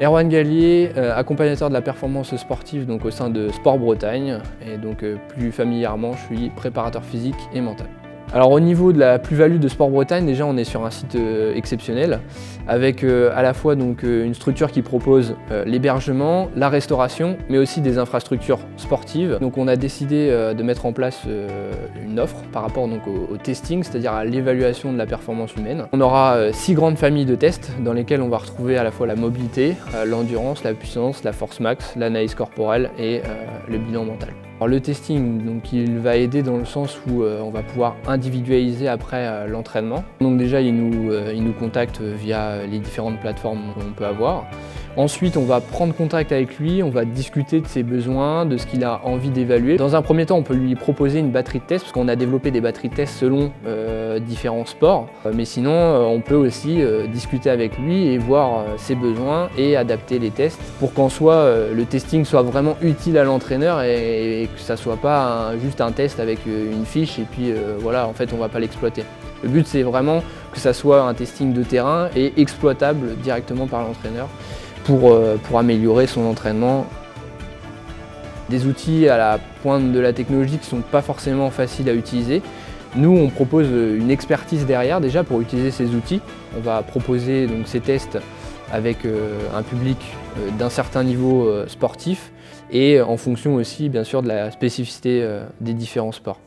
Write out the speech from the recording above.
Erwan Gallier, accompagnateur de la performance sportive donc au sein de Sport Bretagne, et donc plus familièrement je suis préparateur physique et mental. Alors au niveau de la plus-value de Sport Bretagne, déjà on est sur un site exceptionnel avec à la fois donc, une structure qui propose l'hébergement, la restauration, mais aussi des infrastructures sportives. Donc on a décidé de mettre en place une offre par rapport donc, au testing, c'est-à-dire à l'évaluation de la performance humaine. On aura 6 grandes familles de tests dans lesquelles on va retrouver à la fois la mobilité, l'endurance, la puissance, la force max, l'analyse corporelle et le bilan mental. Alors, le testing, donc, il va aider dans le sens où on va pouvoir individualiser après l'entraînement. Donc déjà, il nous contacte via les différentes plateformes qu'on peut avoir. Ensuite, on va prendre contact avec lui, on va discuter de ses besoins, de ce qu'il a envie d'évaluer. Dans un premier temps, on peut lui proposer une batterie de tests, parce qu'on a développé des batteries de tests selon différents sports. Mais sinon, on peut aussi discuter avec lui et voir ses besoins et adapter les tests pour qu'en soi, le testing soit vraiment utile à l'entraîneur et que ça soit pas juste un test avec une fiche et puis voilà, en fait, on va pas l'exploiter. Le but, c'est vraiment que ça soit un testing de terrain et exploitable directement par l'entraîneur pour améliorer son entraînement. Des outils à la pointe de la technologie qui ne sont pas forcément faciles à utiliser. Nous, on propose une expertise derrière déjà pour utiliser ces outils. On va proposer donc, ces tests avec un public d'un certain niveau sportif et en fonction aussi bien sûr de la spécificité des différents sports.